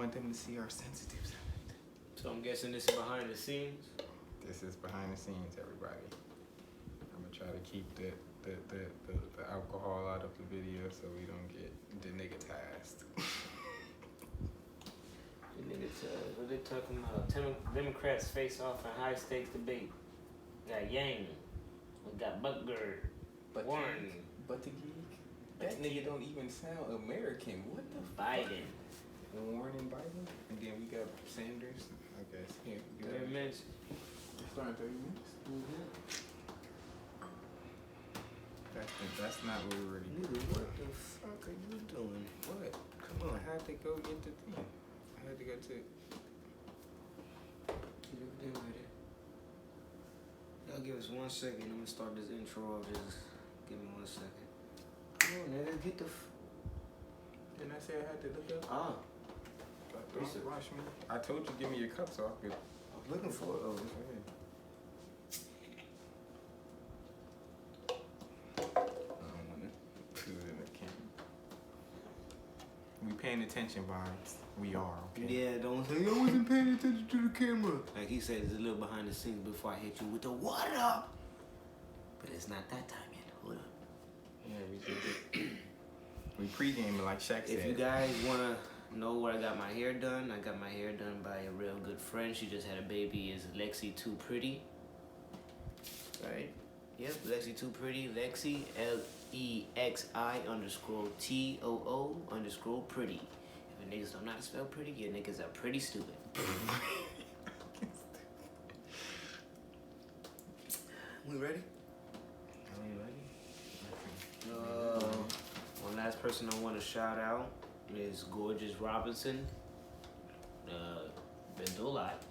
want them to see our sensitive side. So I'm guessing this is behind the scenes. This is behind the scenes, everybody. I'm gonna try to keep the alcohol out of the video so we don't get denigitized. The niggas, what they talking about? Democrats face off in high stakes debate. Got Yang. We got Butker. Warren. But the geek, that nigga don't even sound American. What the Biden. Warren and Biden? And then we got Sanders. I guess. Yeah, 30 minutes. It's starting 30 minutes? Mm-hmm. That's not what we're ready Nigga, what the fuck are you doing? What? Come on, I had to go get the thing. I had to go to... Get everything ready. Y'all give us 1 second. I'm gonna start this intro. Just give me 1 second. Come on, nigga, get the. Didn't I say I had to look up? Ah. Don't rush me. I told you give me your cup so I could. I was looking for it. Oh, it's right here. I don't want to put it in the camera. We paying attention, vibes. We are, okay? Yeah, don't say I wasn't paying attention to the camera. Like he said, it's a little behind the scenes before I hit you with the what up. But it's not that time yet. Hold up. Yeah, we pre-gaming like Shaq said. If you guys wanna know where I got my hair done, I got my hair done by a real good friend. She just had a baby. Is Lexi Too Pretty? Right? Yep, Lexi Too Pretty. Lexi LEXI_TOO_pretty. If niggas don't know how to spell pretty, your niggas are pretty stupid. We ready? Are we ready? One last person I want to shout out is Gorgeous Robinson. Been through a lot.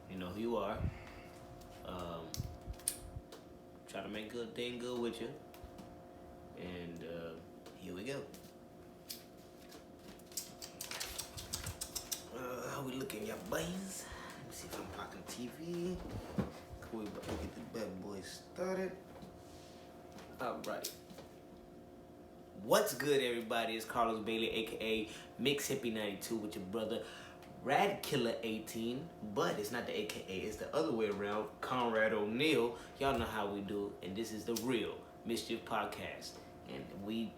You know who you are. Try to make good thing good with you. And here we go. How we looking, y'all boys? Let me see if I'm blocking TV. Can we get the bad boys started? Alright. What's good, everybody? It's Carlos Bailey, aka Mix Hippie 92, with your brother Rad Killer 18. But it's not the AKA, it's the other way around. Conrad O'Neal. Y'all know how we do, and this is the real Mischief podcast. And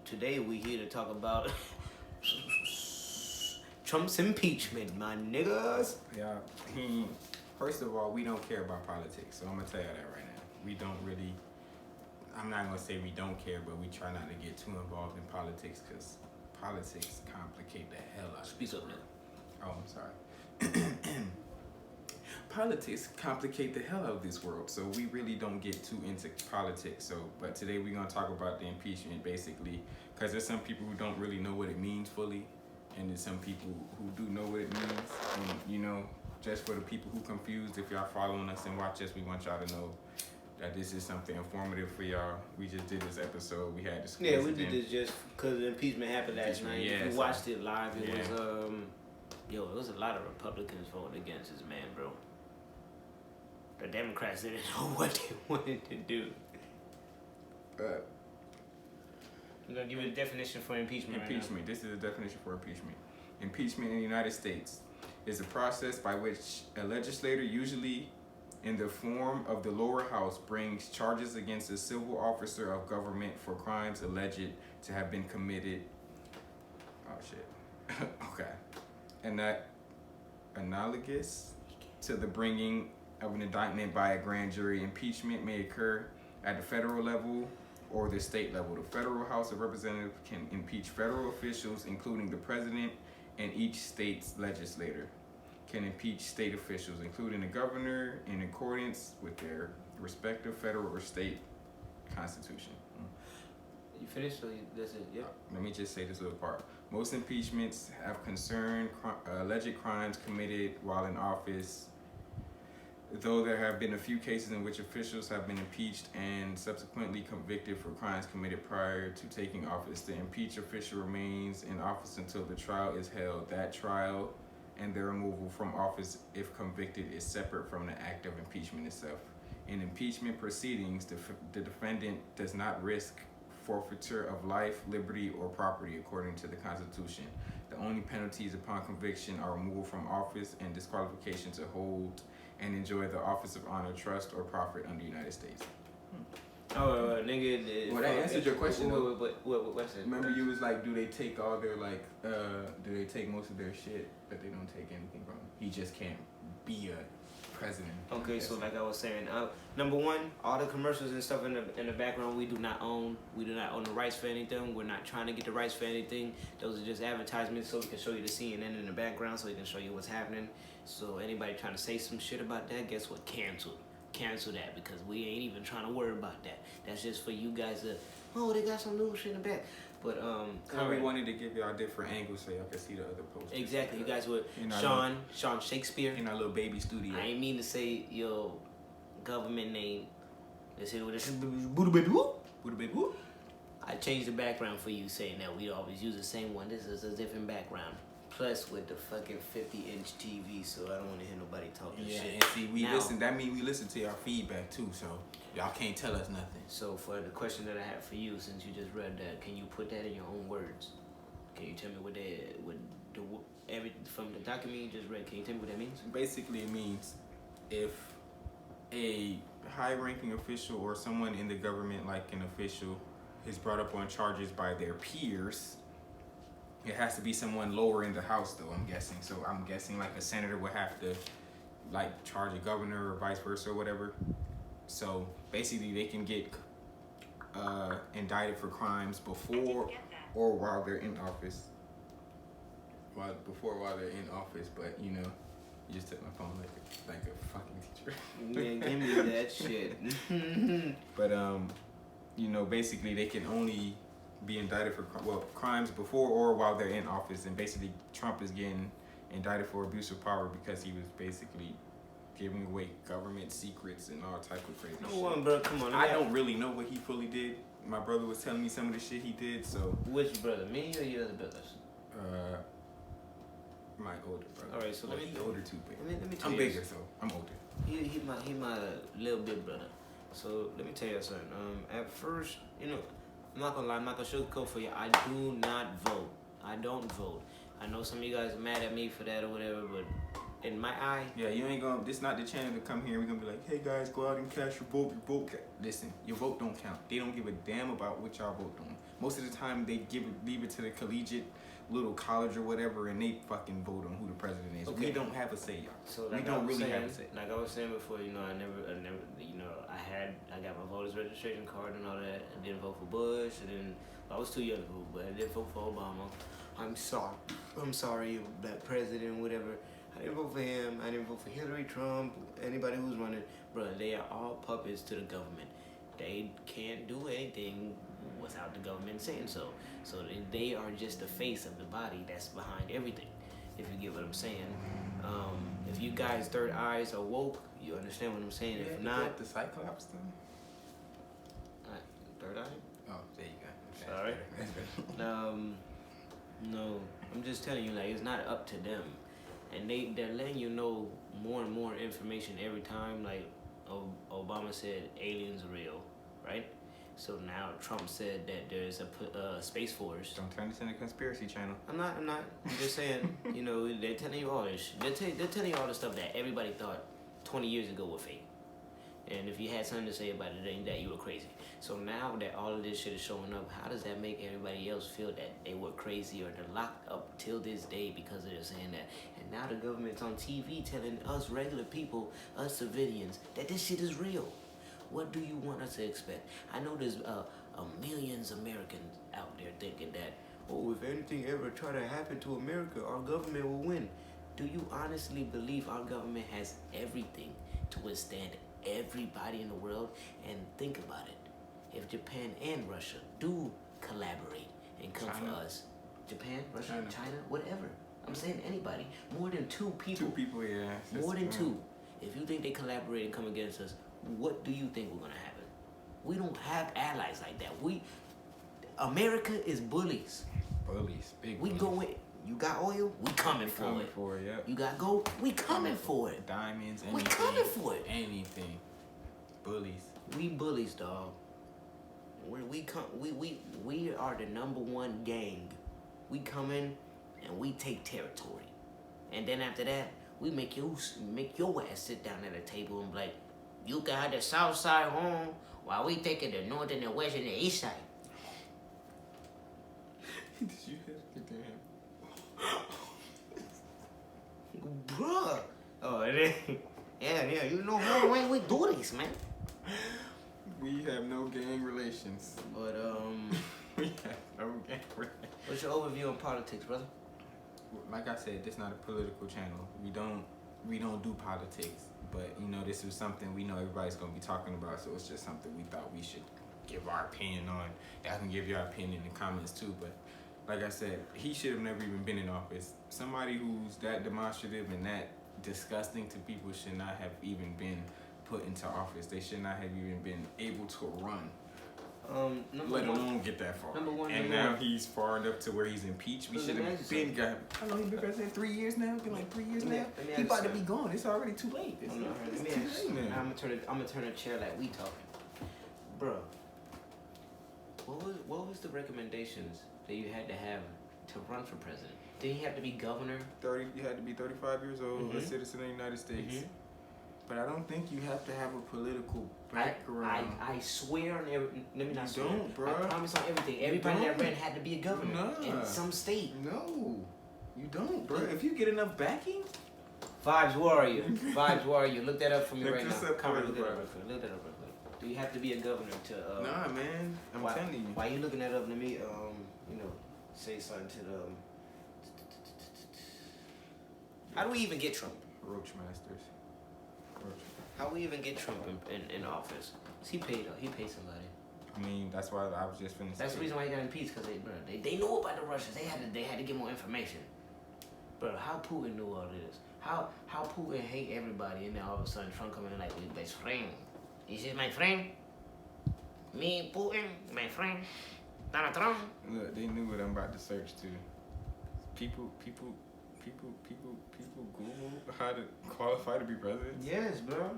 today we here to talk about Trump's impeachment, my niggas. Yeah, first of all, we don't care about politics, so I'm gonna tell you that right now. We don't really. I'm not gonna say we don't care, but we try not to get too involved in politics because politics complicate the hell out of it. Speak up now. Oh, I'm sorry. Politics complicate the hell out of this world, so we really don't get too into politics. But today we're gonna talk about the impeachment, basically, because there's some people who don't really know what it means fully, and there's some people who do know what it means. And you know, just for the people who confused, if y'all following us and watch us, we want y'all to know that this is something informative for y'all. We just did this episode. We had this. Yeah, we did this just because the impeachment happened last night. Yeah, if you watched it live, it yeah. was it was a lot of Republicans voting against this man, bro. The Democrats didn't know what they wanted to do. I'm gonna give you the definition for impeachment. Impeachment. Right now. This is the definition for impeachment. Impeachment in the United States is a process by which a legislator, usually in the form of the lower house, brings charges against a civil officer of government for crimes alleged to have been committed. Oh shit. Okay. And that analogous to the bringing of an indictment by a grand jury. Impeachment may occur at the federal level or the state level. The federal House of Representatives can impeach federal officials, including the president, and each state's legislator can impeach state officials, including the governor, in accordance with their respective federal or state constitution. You finished? So that's it. Yep. Let me just say this little part. Most impeachments have concerned alleged crimes committed while in office, though there have been a few cases in which officials have been impeached and subsequently convicted for crimes committed prior to taking office. The impeached official remains in office until the trial is held. That trial and their removal from office, if convicted, is separate from the act of impeachment itself. In impeachment proceedings, the defendant does not risk forfeiture of life, liberty, or property according to the Constitution. The only penalties upon conviction are removal from office and disqualification to hold and enjoy the office of honor, trust, or profit under the United States. Oh, nigga. Well, that answered your question, though. What's it? Remember, you was like, do they take all their, like, do they take most of their shit, but they don't take anything from him? He just can't be a president. Okay, so like I was saying, number one, all the commercials and stuff in the background we do not own. We do not own the rights for anything. We're not trying to get the rights for anything. Those are just advertisements so we can show you the CNN in the background, so we can show you what's happening. So anybody trying to say some shit about that, guess what? Cancel that, because we ain't even trying to worry about that. That's just for you guys to, oh, they got some new shit in the back. But we wanted to give y'all different angles so y'all can see the other posters. Exactly, you guys would Sean Shakespeare in our little baby studio. I ain't mean to say your government name. Let's hear what this is. Buddha baby whoop. Buddha baby whoop. I changed the background for you, saying that we always use the same one. This is a different background. Plus with the fucking 50-inch TV, so I don't want to hear nobody talking shit. Yeah, and see, we listen. That means we listen to y'all feedback too, so y'all can't tell us nothing. So for the question that I have for you, since you just read that, can you put that in your own words? Can you tell me from the document you just read? Can you tell me what that means? Basically, it means if a high-ranking official or someone in the government, like an official, is brought up on charges by their peers. It has to be someone lower in the House, though, I'm guessing. So I'm guessing like a senator would have to like charge a governor or vice versa or whatever. So basically they can get indicted for crimes before or while they're in office. While they're in office, but you know, you just took my phone like a fucking teacher. Yeah, give me that shit. But you know, basically they can only be indicted for crimes before or while they're in office, and basically Trump is getting indicted for abuse of power because he was basically giving away government secrets and all type of crazy shit. Bro, come on. I don't really know what he fully did. My brother was telling me some of the shit he did. So which brother, me or your other brothers? My older brother. All right, so he's older too, but let me tell I'm you bigger, so I'm older. He my little big brother. So let me tell you something. At first, you know, I'm not gonna lie, I'm not gonna sugarcoat for you. I do not vote. I don't vote. I know some of you guys are mad at me for that or whatever, but in my eye, yeah, you ain't gonna. This not the channel to come here. We're gonna be like, hey guys, go out and cast your vote. Your vote. Listen, your vote don't count. They don't give a damn about what y'all vote on. Most of the time, they leave it to the collegiate little college or whatever, and they fucking vote on who the president is. Okay. We don't have a say, y'all. So like we don't really have a say. Like I was saying before, you know, I never, you know, I got my voter's registration card and all that. I didn't vote for Bush. I was too young to vote, but I didn't vote for Obama. I'm sorry, black president, whatever. I didn't vote for him. I didn't vote for Hillary, Trump, anybody who's running. Bro, they are all puppets to the government. They can't do anything without the government saying so. So they are just the face of the body that's behind everything, if you get what I'm saying. If you guys' third eyes are woke, you understand what I'm saying. Yeah, if not, the Cyclops though. Third eye? Oh, there you go. Sorry. No, I'm just telling you, like, it's not up to them. And they're letting you know more and more information every time. Like, Obama said aliens are real, right? So now Trump said that there's a Space Force. Don't turn this into a conspiracy channel. I'm not. I'm just saying, you know, they're telling you all this. They're telling you all the stuff that everybody thought 20 years ago was fake. And if you had something to say about it, then that you were crazy. So now that all of this shit is showing up, how does that make everybody else feel that they were crazy or they're locked up till this day because they're saying that? And now the government's on TV telling us regular people, us civilians, that this shit is real. What do you want us to expect? I know there's millions of Americans out there thinking that, oh, if anything ever try to happen to America, our government will win. Do you honestly believe our government has everything to withstand everybody in the world? And think about it. If Japan and Russia do collaborate and come for us, Japan, Russia, China, whatever. I'm saying anybody. More than two people. Two people, yeah. More than two. If you think they collaborate and come against us, what do you think we're gonna happen? We don't have allies like that. America is bullies. Bullies, big we bullies. Go in. You got oil? We coming for it. Yeah. You got gold? We coming for it. Diamonds, anything. We coming for it. Anything. Bullies. We bullies, dog. We are the number one gang. We coming and we take territory. And then after that, we make your ass sit down at a table and be like, you can have the south side home while we taking the north and the west and the east side. Did you hit the Bruh. Oh, yeah, you know how we do this, man. We have no gang relations. But, We have no gang relations. what's your overview on politics, brother? Like I said, this is not a political channel. We don't do politics. But, you know, this is something we know everybody's going to be talking about. So it's just something we thought we should give our opinion on. Y'all can give your opinion in the comments too. But like I said, he should have never even been in office. Somebody who's that demonstrative and that disgusting to people should not have even been put into office. They should not have even been able to run. Let alone get that far. And now he's far enough to where he's impeached. We should have been got. How long he been president? 3 years now. Been like 3 years now. He about to be gone. It's already too late. It's too late now. I'm gonna turn a chair like we talking, bro. What was the recommendations that you had to have to run for president? Did he have to be governor? You had to be 35 years old, a citizen of the United States. But I don't think you have to have a political background. I swear on every. Let me not swear. Don't, bro. I promise on everything. Everybody that ran had to be a governor in some state. No, you don't, bro. If you get enough backing. Vibes Warrior. Vibes Warrior. Look that up for me right now. Look that up real Look that up real quick. Do you have to be a governor to? Nah, man. I'm telling you. While you looking that up, let me say something to the. How do we even get Trump? Roach Masters. How we even get Trump in office? He paid somebody. I mean, that's why I was just finna say. That's the reason why he got impeached, because they knew about the Russians. They had to get more information. Bro, how Putin knew all this? How Putin hate everybody, and then all of a sudden Trump coming in like, we best friend. This is my friend. Me, Putin, my friend. Donald Trump. Look, they knew what I'm about to search too. People Google how to qualify to be president. Yes, bro.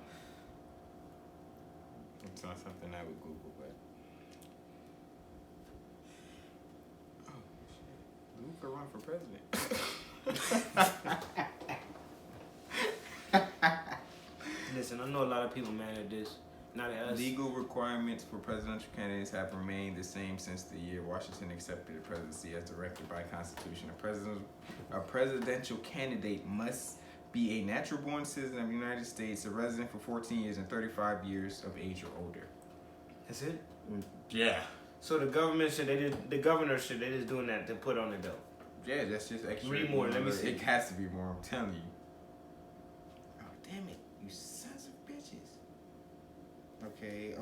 It's not something I would Google, but oh shit, Luke could run for president. Listen, I know a lot of people mad at this. Not at us. Legal requirements for presidential candidates have remained the same since the year Washington accepted the presidency as directed by Constitution. A presidential candidate must be a natural-born citizen of the United States, a resident for 14 years and 35 years of age or older. That's it? Yeah. So the governor should they just doing that to put on it though. Yeah, that's just extra. Read more, let me see. It has to be more, I'm telling you. Oh, damn it. You sons of bitches. Okay.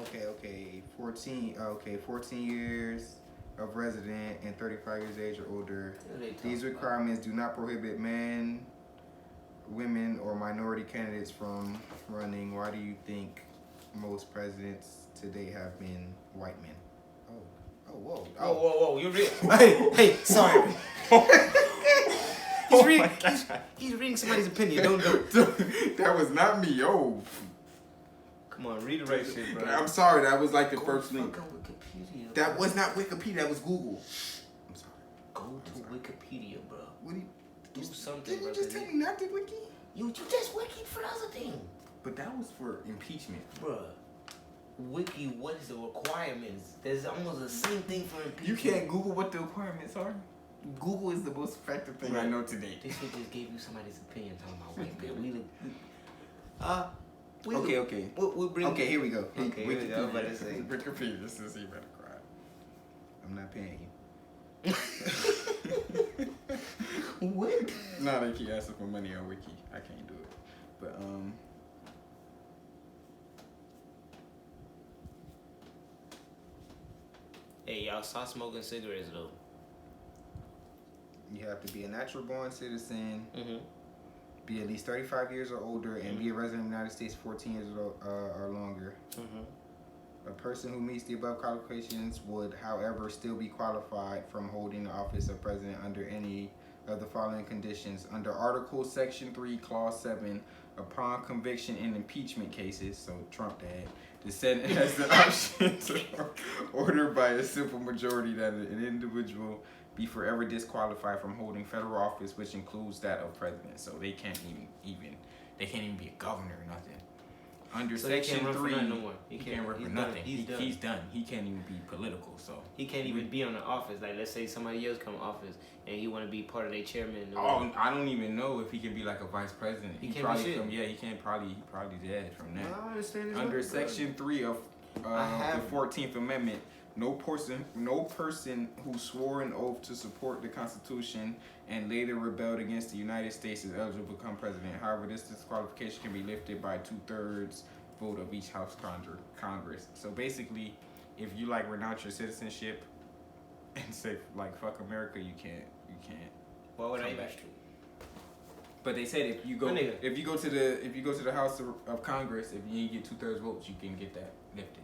14 years of resident and 35 years of age or older. These requirements do not prohibit men, women, or minority candidates from running. Why do you think most presidents today have been white men? Whoa, you're real. Hey, sorry. He's reading somebody's opinion. Don't. That was not me, yo. Come on, read the right shit, bro. I'm sorry, that was like the first thing. Wikipedia. That was not Wikipedia, that was Google. I'm sorry. Go to Wikipedia, bro. What do you do something, bro? Didn't you just tell me not to wiki? You just wikied for the other thing. But that was for impeachment. Bruh. Wiki, what is the requirements? There's almost the same thing for impeachment. You can't Google what the requirements are. Google is the most effective thing I know today. This shit just gave you somebody's opinion talking about white man. Okay. We'll bring. Okay, here we go. Okay, here we go. I'm about to say. Wikipedia, this is you better cry. I'm not paying you. What? No, they keep asking for money on Wiki. I can't do it. But Hey, y'all stop smoking cigarettes though. You have to be a natural born citizen, Mm-hmm. be at least 35 years or older, and be a resident of the United States 14 years or longer. Mm-hmm. A person who meets the above qualifications would, however, still be qualified from holding the office of president under any of the following conditions. Under Article Section 3, Clause 7, upon conviction in impeachment cases, so Trump had, the Senate has the option to order by a simple majority that an individual be forever disqualified from holding federal office, which includes that of president. So they can't even be a governor or nothing. Under So Section he can't run 3, for nothing no more. he can't run for done. nothing. He's done. He's done. He can't even be political. So He can't even be on the office. Like, let's say somebody else come to office and he want to be part of their chairman. Oh, I don't even know if he can be like a vice president. He can't probably be shit. he can't probably dead from that. I understand. Under Section 3 of the 14th Amendment, no person who swore an oath to support the Constitution and later rebelled against the United States is eligible to become president. However, this disqualification can be lifted by 2/3 vote of each House Congress. So basically, if you like renounce your citizenship and say like fuck America, you can't. Why would I come even? back. But they said if you go to the House of Congress, if you get 2/3 votes, you can get that lifted.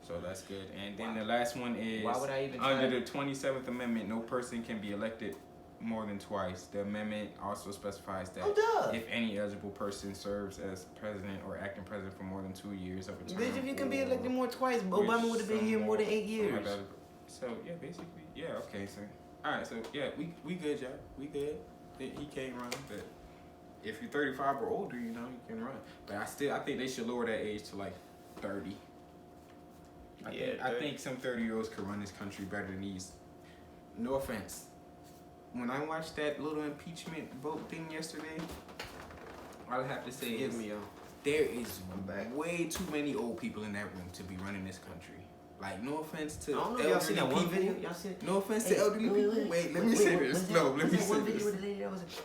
So that's good. And then the last one is Why would I even under the 27th Amendment, no person can be elected more than twice. The amendment also specifies that if any eligible person serves as president or acting president for more than 2 years of a term. Bitch, if you can be elected more twice, Obama would have been here more than 8 years. So yeah, basically, yeah, okay, so all right, so yeah, we good, y'all. We good. He can't run, but if you're 35 or older, you can run. But I think they should lower that age to like 30. I think some 30-year-olds could run this country better than these. No offense. When I watched that little impeachment vote thing yesterday, all I have to say is there is way too many old people in that room to be running this country. Like, no offense to elderly y'all seen that one people. video? Y'all seen it? No offense to elderly people. Wait, let me say this. Let me say this.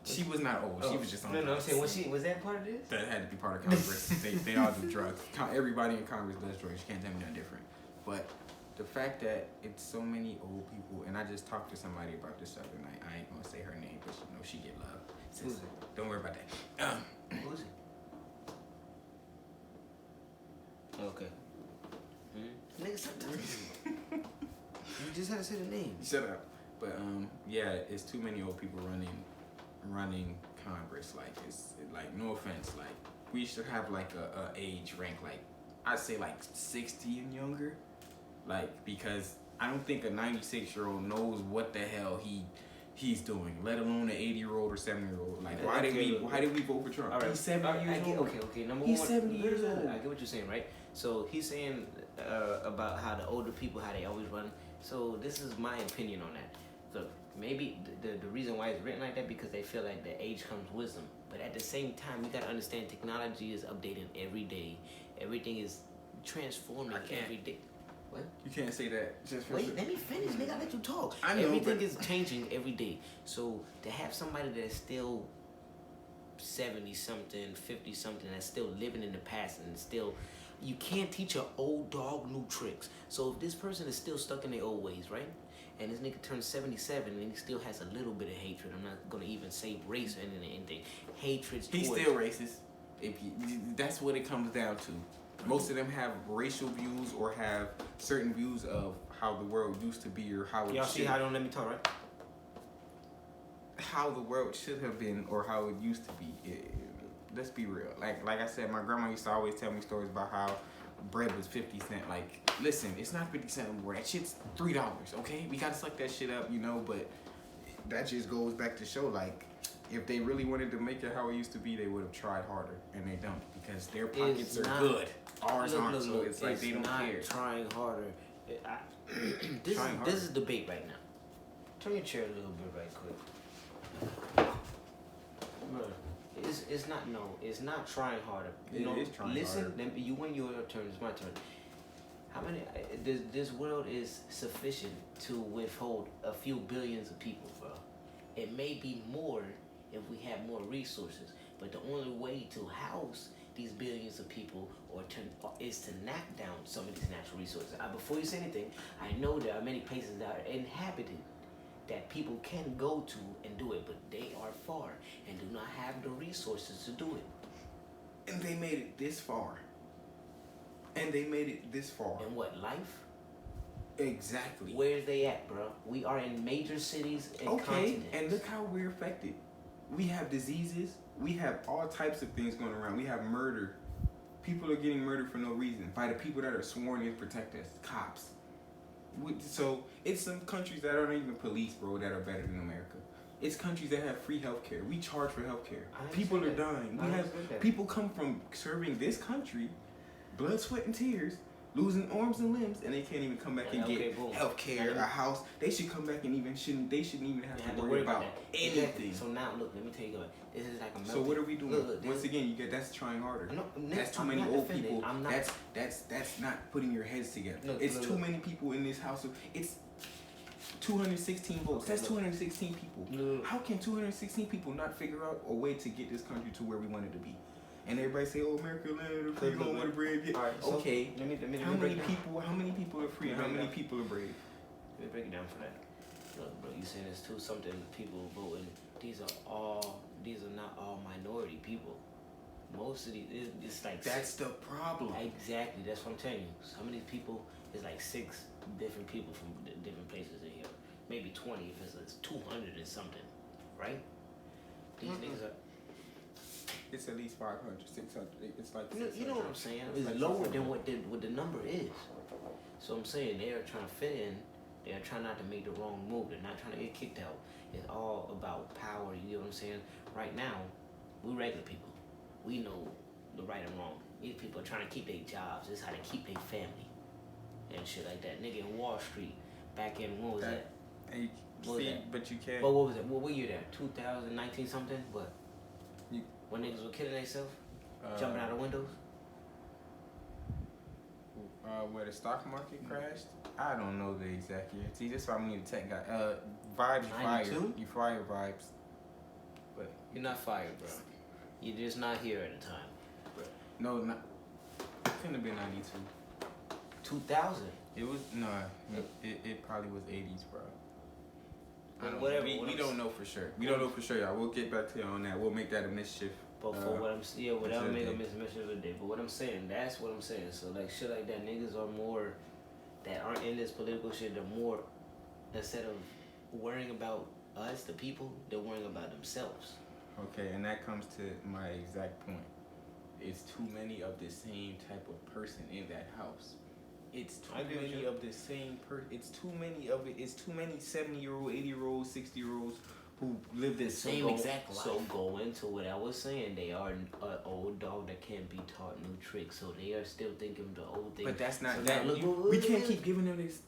She was not old. She was just on drugs. No, I'm saying, was that part of this? That had to be part of Congress. they all do drugs. Everybody in Congress does drugs. You can't tell me nothing different. But the fact that it's so many old people, and I just talked to somebody about this the other night. I ain't gonna say her name, but she get love. Who's it? Don't worry about that. Who's it? Okay. Nigga, stop talking to me. You just had to say the name. Shut up. But yeah, it's too many old people running Congress. Like, it's like, no offense, like we should have like a age rank, like I'd say like 60 and younger, like, because I don't think a 96-year-old knows what the hell he's doing, let alone an 80-year-old or 70-year-old. Like, why did we vote for Trump? All right. He's 70 years old. Okay. Number He's one, 70 years old. I get what you're saying, right? So he's saying about how the older people, how they always run. So this is my opinion on that. Look, maybe the reason why it's written like that because they feel like the age comes wisdom. But at the same time, you gotta understand technology is updating every day. Everything is transforming every day. What? You can't say that. Just wait. Let me finish, nigga. I let you talk. I know, everything is changing every day. So to have somebody that's still 70 something, 50 something, that's still living in the past and still, you can't teach an old dog new tricks. So if this person is still stuck in their old ways, right? And this nigga turns 77 and he still has a little bit of hatred. I'm not gonna even say race or anything. Hatred. He's still racist. That's what it comes down to. Most of them have racial views or have certain views of how the world used to be or how it Y'all see how I don't let me talk, right? How the world should have been or how it used to be. Let's be real. Like I said, my grandma used to always tell me stories about how bread was 50 cents. Like, listen, it's not 50 cents anymore. That shit's $3, okay? We gotta suck that shit up, but that just goes back to show, like, if they really wanted to make it how it used to be, they would have tried harder, and they don't, because their pockets are good. Ours aren't, so it's like they don't care. Trying harder. This is debate right now. Turn your chair a little bit right quick. Bro, it's not trying harder. It is trying listen, harder. You win your turn. It's my turn. How many? This world is sufficient to withhold a few billions of people, bro. It may be more if we have more resources, but the only way to house these billions of people is to knock down some of these natural resources. Before you say anything, I know there are many places that are inhabited that people can go to and do it, but they are far and do not have the resources to do it. And they made it this far. And what, life? Exactly. Where's they at, bro? We are in major cities and continents. And look how we're affected. We have diseases. We have all types of things going around. We have murder. People are getting murdered for no reason by the people that are sworn to protect us, cops. So it's some countries that aren't even police, bro, that are better than America. It's countries that have free healthcare. We charge for healthcare. People are dying. We have people come from serving this country, blood, sweat, and tears, losing arms and limbs, and they can't even come back and get healthcare, a house. They should come back and shouldn't even have to worry about anything. Exactly. So now look, let me tell you what. This is like a melting. So what are we doing? Look, once again, that's trying harder. No, that's too many old people. That's not putting your heads together. It's too many people in this house. It's 216 votes. That's 216 people. How can 216 people not figure out a way to get this country to where we want it to be? And everybody say, "Oh, America, land of free, home of the brave." Yeah. Right, so okay. Let me how many people? How many people are free? How many people are brave? Let me break it down for that. Look, bro, you saying there's too something people voting. These are not all minority people. Most of these, it's like that's the problem. Exactly, that's what I'm telling you. Some of these people is like 6 different people from different places in here. Maybe 20 if it's 200 and something, right? These niggas are. It's at least 500, 600. It's like you know what I'm saying? It's like lower than what the number is. So I'm saying they are trying to fit in. They are trying not to make the wrong move. They're not trying to get kicked out. It's all about power. You know what I'm saying? Right now, we regular people. We know the right and wrong. These people are trying to keep their jobs. This is how they keep their family and shit like that. Nigga in Wall Street back in what was that? But you can't. Well, what was it? What year that? 2019 something? What? When niggas were killing themselves, jumping out of windows. Where the stock market crashed? I don't know the exact year. See, that's why we need a tech guy. Vibes, you fire vibes. But you're not fired, bro. You're just not here at the time. But no, not. It couldn't have been 92. 2000. It was no. It probably was 80s, bro. Whatever. We don't know for sure. We don't know for sure, y'all. We'll get back to you on that. We'll make that a mischief. But for what I'm whatever make a mischief of the day. But what I'm saying, that's what I'm saying. So like shit like that, niggas are more that aren't in this political shit. They're more instead of worrying about us, the people, they're worrying about themselves. Okay, and that comes to my exact point. It's too many of the same type of person in that house. It's too many of the same person. It's too many of it. It's too many 70-year-old, 80-year-olds, 60-year-olds who live the same exact life. So go into what I was saying. They are an old dog that can't be taught new tricks. So they are still thinking the old thing. But that's not so that. We can't keep giving them this.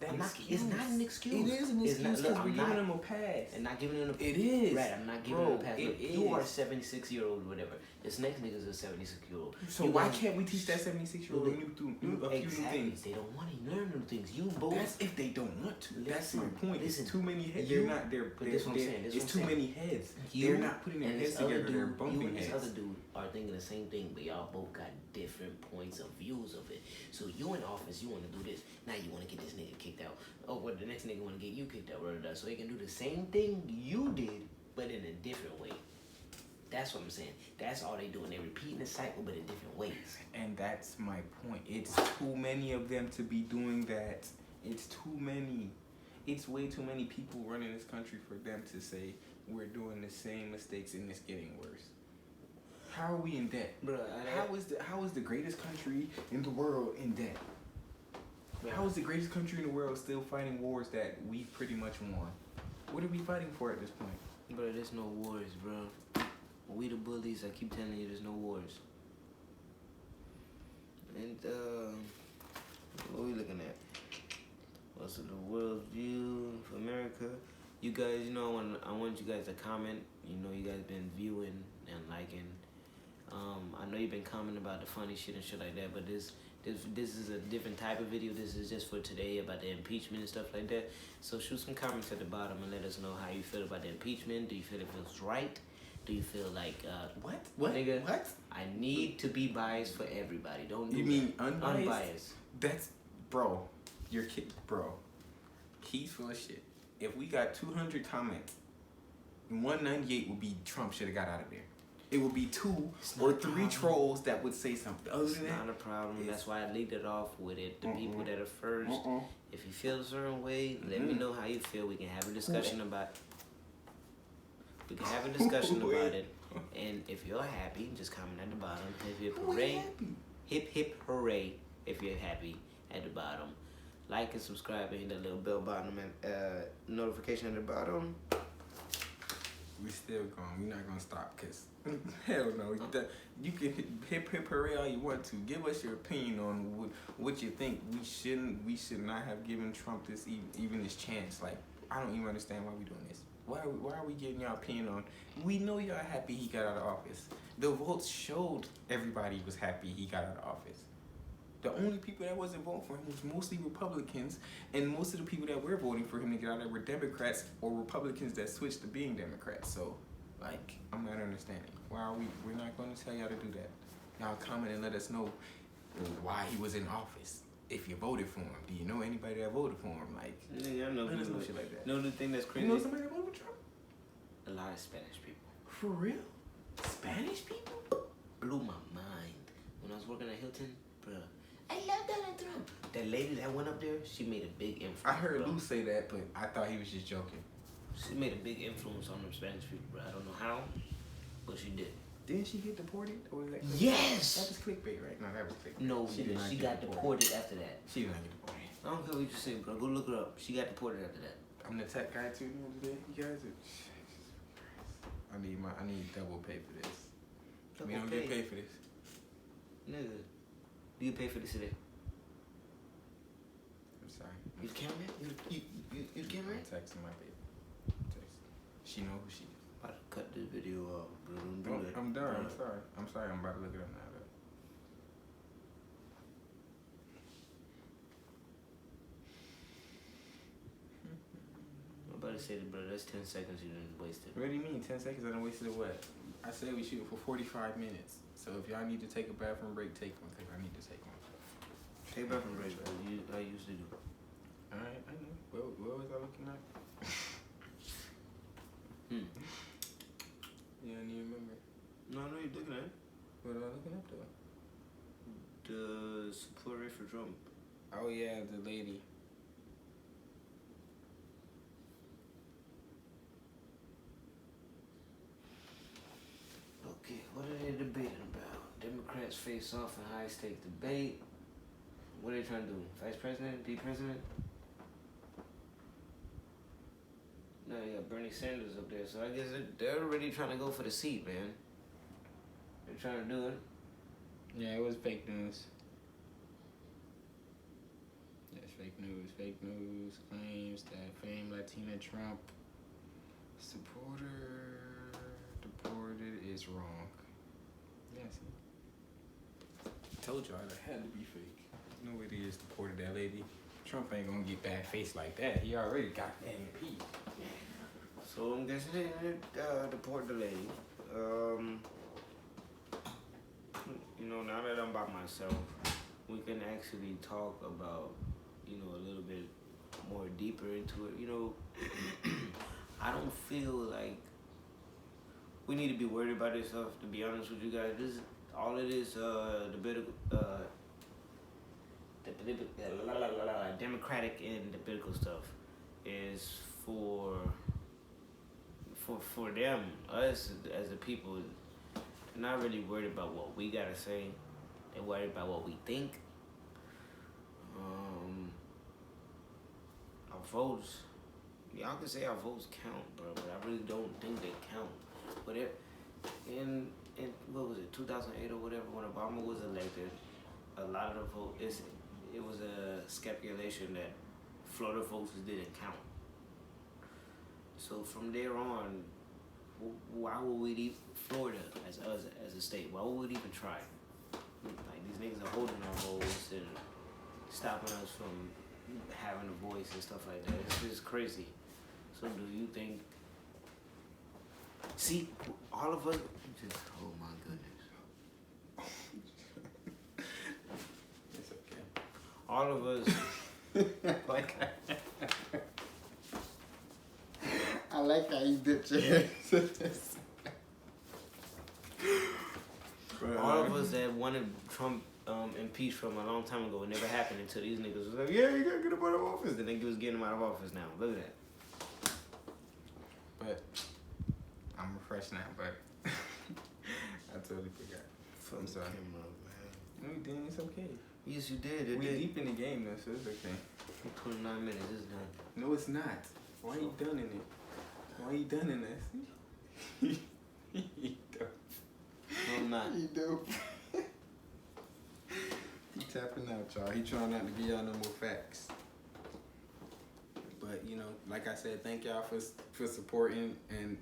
It's not an excuse. It is an excuse because we're giving them a pass. And not giving them a pass. It is. Right, I'm not giving them a pass. Look, you are a 76-year-old, whatever. This next nigga's a 76-year-old. So why can't we teach that 76-year-old a few new things? They don't want to learn new things. You both. That's if they don't want to. That's my point. It's too many heads. It's too many heads. They're not putting their heads together. They're bumping heads. You and this other dude are thinking the same thing, but y'all both got different points of views of it. So you in office, you want to do this. Now you want to get this nigga kicked out. Oh, well, the next nigga want to get you kicked out. So they can do the same thing you did, but in a different way. That's what I'm saying. That's all they doing. They're repeating the cycle, but in different ways. And that's my point. It's too many of them to be doing that. It's too many. It's way too many people running this country for them to say we're doing the same mistakes and it's getting worse. How are we in debt? Bro, how is the greatest country in the world in debt? How is the greatest country in the world still fighting wars that we pretty much won? What are we fighting for at this point? Bro, there's no wars, bro. We the bullies. I keep telling you, there's no wars. And what are we looking at? What's the world view for America? You guys, you know, I want you guys to comment. You know, you guys been viewing and liking. I know you've been commenting about the funny shit and shit like that, but this is a different type of video. This is just for today about the impeachment and stuff like that. So shoot some comments at the bottom and let us know how you feel about the impeachment. Do you feel it feels right? Do you feel like what? Nigga, what? I need to be biased for everybody. Don't do you that. Mean unbiased? Unbiased. That's bro. Your kid, bro. He's full of shit. If we got 200 comments, 198 would be Trump should have got out of there. It would be 2 or 3 trolls that would say something. Other than that, not a problem. That's why I leaked it off with it. The people that are first. If you feel a certain way, let me know how you feel. We can have a discussion about. We can have a discussion about it. And if you're happy, just comment at the bottom. If you're hooray, hip hip hooray. If you're happy at the bottom. Like and subscribe and hit that little bell button and notification at the bottom. We still going. We're not gonna stop, cause hell no. You can hip hooray all you want to. Give us your opinion on what you think. We should not have given Trump this even this chance. Like, I don't even understand why we doing this. Why are we getting your opinion on? We know y'all happy he got out of office. The votes showed everybody was happy he got out of office. The only people that wasn't voting for him was mostly Republicans, and most of the people that were voting for him to get out of there were Democrats or Republicans that switched to being Democrats. So, like, I'm not understanding. Why are we're not going to tell y'all to do that. Y'all comment and let us know why he was in office. If you voted for him, do you know anybody that voted for him? Like, yeah, I know let us know people. shit like that. Know the thing that's crazy? You know somebody that voted for Trump? A lot of Spanish people. For real? Spanish people? Blew my mind when I was working at Hilton, bro. I love Donald Trump. That lady that went up there, she made a big influence. I heard bro. Lou say that, but I thought he was just joking. She made a big influence on them Spanish people, bro. I don't know how, but she did. Didn't she get deported? Or was that Yes! That was clickbait, right? No, that was clickbait. No, she did not she get got deported after that. She did not get deported. I don't care what you say, bro. Go look her up. She got deported after that. I'm the tech guy too. You guys are. I need double pay for this. We don't get paid for this. Nigga, do you pay for this today? I'm sorry. You the cameraman? You the cameraman? I'm texting my baby. She know who she is. About to cut this video off, bro. Don't do that. I'm done. Bro. I'm sorry. I'm about to look it up now. Though. I'm about to say that, bro. That's 10 seconds you didn't waste it. What do you mean? 10 seconds? I done wasted what? I said we shoot for 45 minutes. So if y'all need to take a bathroom break, take one. If I need to take one. Take bathroom break, bro. I used to do. Alright, I know. What was I looking at? Yeah, I need to remember. No, you're looking at it. What was I looking up though? The support rate for Trump. Oh yeah, the lady. Okay, what are they debating about? Democrats face off in high stake debate. What are they trying to do? Vice president? Be president? No, you got Bernie Sanders up there, so I guess they're already trying to go for the seat, man. They're trying to do it. Yeah, it was fake news. Yes, fake news. Fake news claims that famed Latina Trump supporter deported is wrong. Yeah, see. Told y'all it had to be fake. No way they just deported that lady. Trump ain't gonna get bad face like that. He already got that MP. So I'm guessing they deport the lady. You know, now that I'm by myself, we can actually talk about, you know, a little bit more deeper into it. You know, I don't feel like we need to be worried about this stuff, to be honest with you guys. This all it is, democratic and the political stuff is for them, us as a people. They're not really worried about what we gotta say. They're worried about what we think. Our votes, y'all can say our votes count, bro, but I really don't think they count. But in what was it, 2008 or whatever, when Obama was elected, a lot of the votes, it was a speculation that Florida votes didn't count. So from there on, why would we leave Florida as a state? Why would we even try? Like, these niggas are holding our votes and stopping us from having a voice and stuff like that. It's just crazy. So do you think? See, all of us. Just, oh my goodness. It's okay. All of us. Like. I like how you dipped your head. All of us that wanted Trump impeached from a long time ago, it never happened until these niggas was like, yeah, you gotta get him out of office. The nigga was getting him out of office now. Look at that. But I'm refreshed now, but I totally forgot. I'm sorry. Camera, man. No, you didn't. It's okay. Yes, you did. We deep in the game though, so it's okay. 29 minutes, it's done. No, it's not. Why you done in it? Why you done in this? He dope. No, I'm not. He dope. He tapping out, y'all. He trying not to give y'all no more facts. But you know, like I said, thank y'all for supporting. And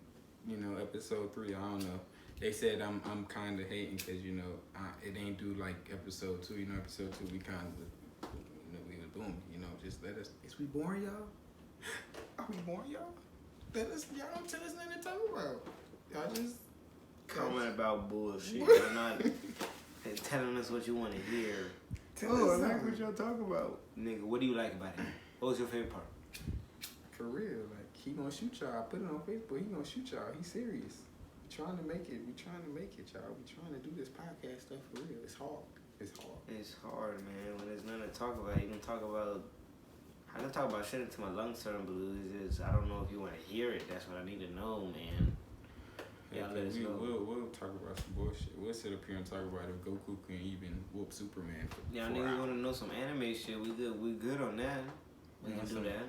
you know, episode 3, I don't know. They said I'm kind of hating because you know it ain't do like episode 2. You know, episode 2 we kind of we was boom. You know, just let us. Is we boring, y'all? Are we boring, y'all? Y'all don't tell us nothing to talk about. Y'all just comment about bullshit. You're not telling us what you want to hear. Tell us like what y'all talk about. Nigga, what do you like about it? What was your favorite part? For real, like he gonna shoot y'all. I put it on Facebook. He gonna shoot y'all. He's serious. We trying to make it. We trying to make it, y'all. We trying to do this podcast stuff for real. It's hard. It's hard. It's hard, man. When there's nothing to talk about, you can talk about. I can talk about shit until my lungs turn blue. It's just, I don't know if you want to hear it. That's what I need to know, man. Yeah, let us know. We'll talk about some bullshit. We'll sit up here and talk about if Goku can even whoop Superman. Y'all niggas want to know some anime shit? We good on that. We can do that.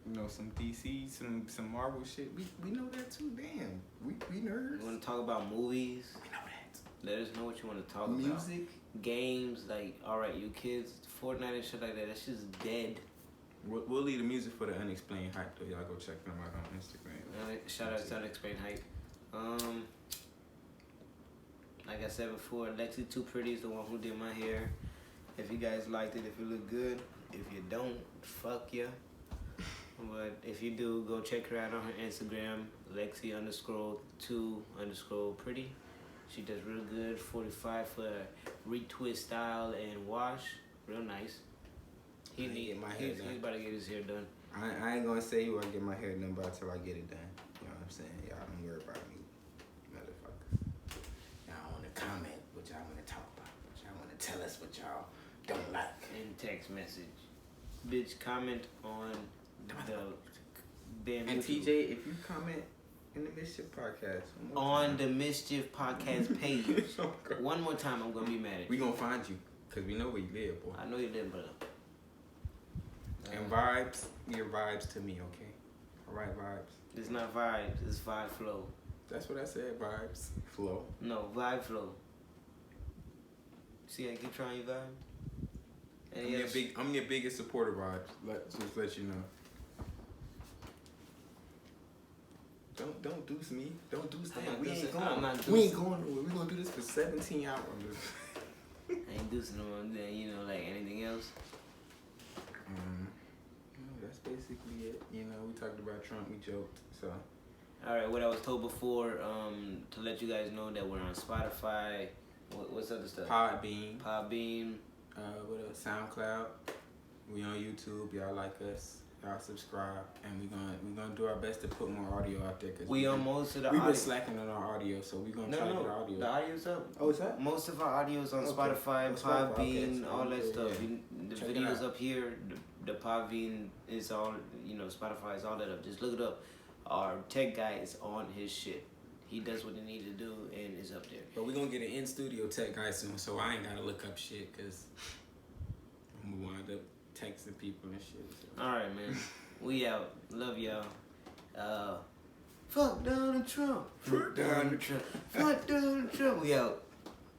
You know, some DC, some Marvel shit. We know that too. Damn, we nerds. You want to talk about movies? We know that. Let us know what you want to talk about. Music, games, like alright, you kids, Fortnite and shit like that. That shit's dead. We'll leave the music for the Unexplained Hype though. Y'all go check them out on Instagram. Shout out to Unexplained Hype. Like I said before, Lexi Too Pretty is the one who did my hair. If you guys liked it, if it looked good, if you don't, fuck ya. But if you do, go check her out on her Instagram, Lexi_2_pretty. She does real good. 45 for retwist style and wash, real nice. He's about to get his hair done. I ain't gonna say you I get my hair done by until I get it done. You know what I'm saying? Y'all don't worry about me, motherfuckers. Y'all wanna comment what y'all wanna talk about. Y'all wanna tell us what y'all don't like. In text message. Bitch, comment on the And TJ, if you comment in the Mischief podcast on the Mischief podcast page, one more time, I'm gonna be mad at you. We gonna find you, cause we know where you live, boy. I know you live, brother. And vibes, your vibes to me, okay? Alright, vibes. It's not vibes, it's vibe flow. That's what I said, vibes. Flow. No, vibe flow. See, I keep trying you vibe. I'm your biggest supporter, vibes. Just let you know. Don't deuce me. Don't deuce them. We ain't going nowhere. We're gonna do this for 17 hours. I ain't deucing them on there, you know, like anything else. That's basically it. You know, we talked about Trump, we joked, so. Alright, what I was told before, to let you guys know that we're on Spotify. What's other stuff? Podbean. What else? SoundCloud. We on YouTube. Y'all like us. Y'all subscribe, and we're gonna do our best to put more audio out there. Cause we on most of the audio. audio. We've been slacking on our audio, so we're gonna try to get our audio. The audio's up. Oh, is that? Most of our audio's on Spotify, Podbean, all that stuff. Yeah. The Check videos up here. The Podbean is all, Spotify is all that up. Just look it up. Our tech guy is on his shit. He does what he needs to do and is up there. But we're gonna get an in-studio tech guy soon, so I ain't gotta look up shit, cause I'm gonna wind up texting people and shit. So. Alright, man. We out. Love y'all. Fuck Donald Trump. Fuck Donald Trump. Fuck Donald Trump. We out.